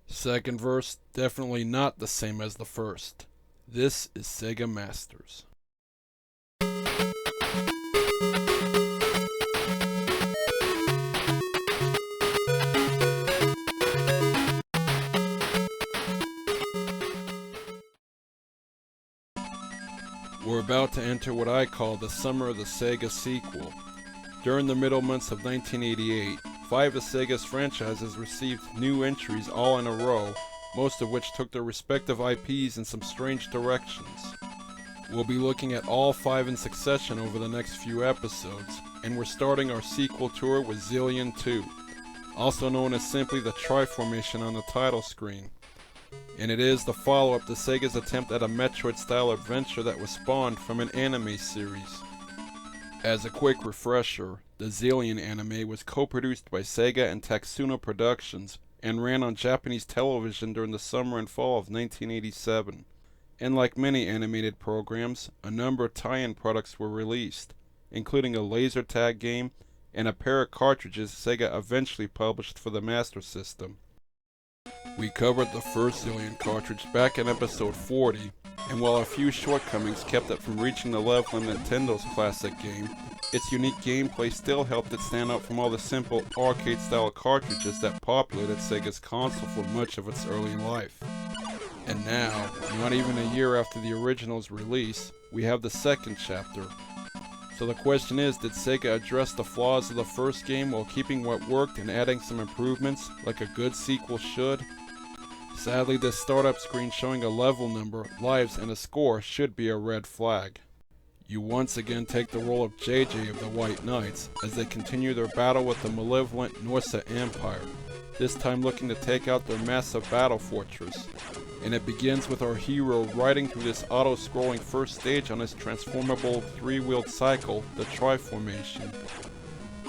Second verse, definitely not the same as the first. This is Sega Masters. We're about to enter what I call the summer of the Sega sequel. During the middle months of 1988, 5 of Sega's franchises received new entries all in a row, most of which took their respective IPs in some strange directions. We'll be looking at all 5 in succession over the next few episodes, and we're starting our sequel tour with Zillion 2, also known as simply the TriFormation on the title screen. And it is the follow-up to Sega's attempt at a Metroid-style adventure that was spawned from an anime series. As a quick refresher, the Zillion anime was co-produced by Sega and Taxuna Productions and ran on Japanese television during the summer and fall of 1987. And like many animated programs, a number of tie-in products were released, including a laser tag game and a pair of cartridges Sega eventually published for the Master System. We covered the first Zillion cartridge back in episode 40, and while a few shortcomings kept it from reaching the level of Nintendo's classic game, its unique gameplay still helped it stand out from all the simple arcade-style cartridges that populated Sega's console for much of its early life. And now, not even a year after the original's release, we have the second chapter. So the question is, did Sega address the flaws of the first game while keeping what worked and adding some improvements, like a good sequel should? Sadly, this startup screen showing a level number, lives, and a score should be a red flag. You once again take the role of JJ of the White Knights as they continue their battle with the malevolent Norse Empire, this time looking to take out their massive battle fortress. And it begins with our hero riding through this auto-scrolling first stage on his transformable three-wheeled cycle, the TriFormation.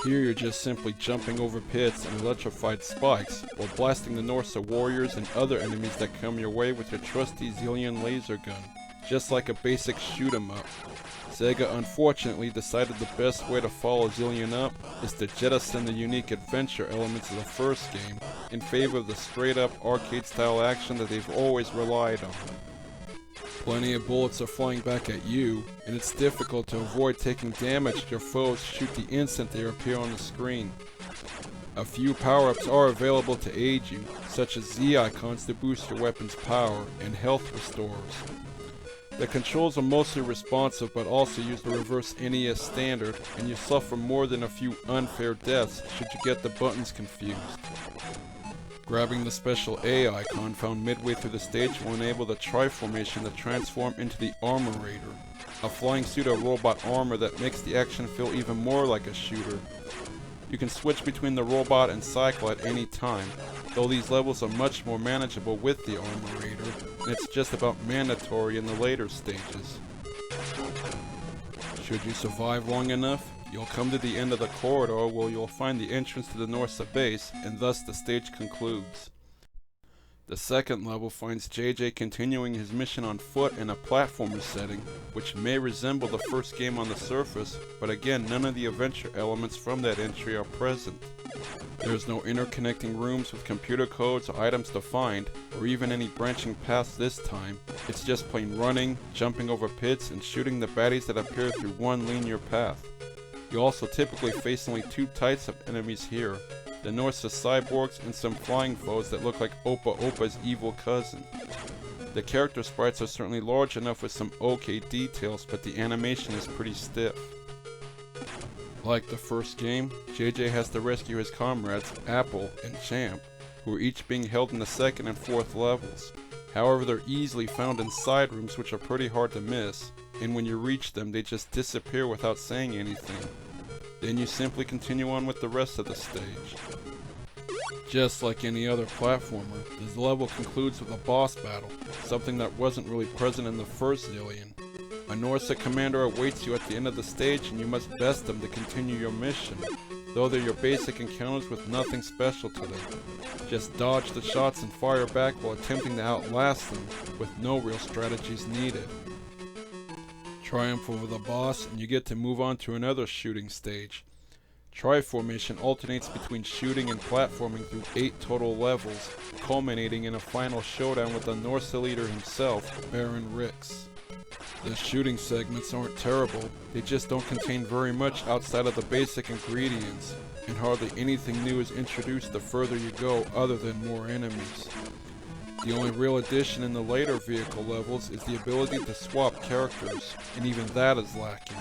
Here you're just simply jumping over pits and electrified spikes, while blasting the Norse warriors and other enemies that come your way with your trusty Zillion laser gun, just like a basic shoot 'em up. Sega unfortunately decided the best way to follow Zillion up is to jettison the unique adventure elements of the first game in favor of the straight-up arcade-style action that they've always relied on. Plenty of bullets are flying back at you, and it's difficult to avoid taking damage as your foes shoot the instant they appear on the screen. A few power-ups are available to aid you, such as Z icons to boost your weapon's power and health restorers. The controls are mostly responsive but also use the reverse NES standard, and you suffer more than a few unfair deaths should you get the buttons confused. Grabbing the special A icon found midway through the stage will enable the TriFormation to transform into the Armorator, a flying suit of robot armor that makes the action feel even more like a shooter. You can switch between the robot and cycle at any time, though these levels are much more manageable with the Armorator, and it's just about mandatory in the later stages. Should you survive long enough, you'll come to the end of the corridor where you'll find the entrance to the Norse base, and thus the stage concludes. The second level finds JJ continuing his mission on foot in a platformer setting, which may resemble the first game on the surface, but again none of the adventure elements from that entry are present. There's no interconnecting rooms with computer codes or items to find, or even any branching paths this time. It's just plain running, jumping over pits, and shooting the baddies that appear through one linear path. You also typically face only 2 types of enemies here, the Norse cyborgs and some flying foes that look like Opa Opa's evil cousin. The character sprites are certainly large enough with some okay details, but the animation is pretty stiff. Like the first game, JJ has to rescue his comrades Apple and Champ, who are each being held in the second and fourth levels. However, they're easily found in side rooms which are pretty hard to miss, and when you reach them they just disappear without saying anything. Then you simply continue on with the rest of the stage. Just like any other platformer, this level concludes with a boss battle, something that wasn't really present in the first Zillion. A Norse commander awaits you at the end of the stage and you must best them to continue your mission, though they're your basic encounters with nothing special to them. Just dodge the shots and fire back while attempting to outlast them, with no real strategies needed. Triumph over the boss and you get to move on to another shooting stage. TriFormation alternates between shooting and platforming through 8 total levels, culminating in a final showdown with the Norse leader himself, Baron Rix. The shooting segments aren't terrible, they just don't contain very much outside of the basic ingredients, and hardly anything new is introduced the further you go other than more enemies. The only real addition in the later vehicle levels is the ability to swap characters, and even that is lacking.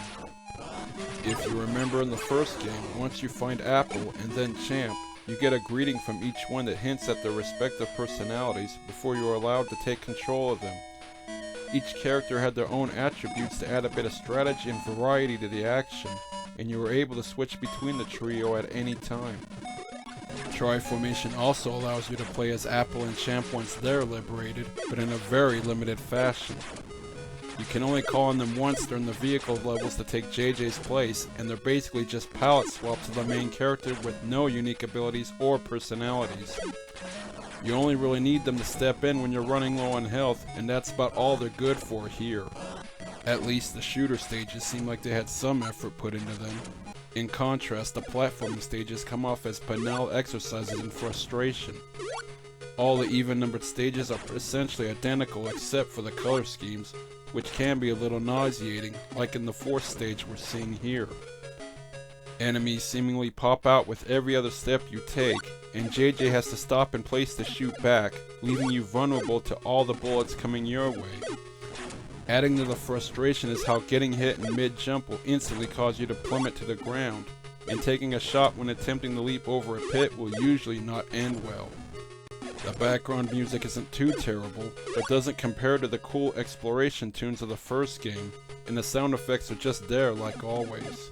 If you remember in the first game, once you find Apple and then Champ, you get a greeting from each one that hints at their respective personalities before you are allowed to take control of them. Each character had their own attributes to add a bit of strategy and variety to the action, and you were able to switch between the trio at any time. TriFormation also allows you to play as Apple and Champ once they're liberated, but in a very limited fashion. You can only call on them once during the vehicle levels to take JJ's place, and they're basically just palette swaps of the main character with no unique abilities or personalities. You only really need them to step in when you're running low on health, and that's about all they're good for here. At least the shooter stages seem like they had some effort put into them. In contrast, the platforming stages come off as banal exercises in frustration. All the even-numbered stages are essentially identical except for the color schemes, which can be a little nauseating, like in the 4th stage we're seeing here. Enemies seemingly pop out with every other step you take, and JJ has to stop in place to shoot back, leaving you vulnerable to all the bullets coming your way. Adding to the frustration is how getting hit in mid-jump will instantly cause you to plummet to the ground, and taking a shot when attempting to leap over a pit will usually not end well. The background music isn't too terrible, but doesn't compare to the cool exploration tunes of the first game, and the sound effects are just there like always.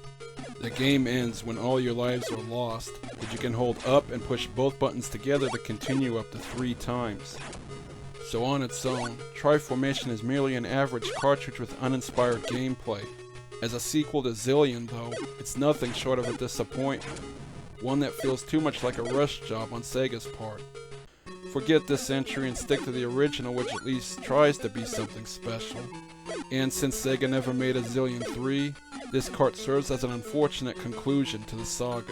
The game ends when all your lives are lost, but you can hold up and push both buttons together to continue up to 3 times. So on its own, TriFormation is merely an average cartridge with uninspired gameplay. As a sequel to Zillion though, it's nothing short of a disappointment. One that feels too much like a rush job on Sega's part. Forget this entry and stick to the original, which at least tries to be something special. And since Sega never made a Zillion 3, this cart serves as an unfortunate conclusion to the saga.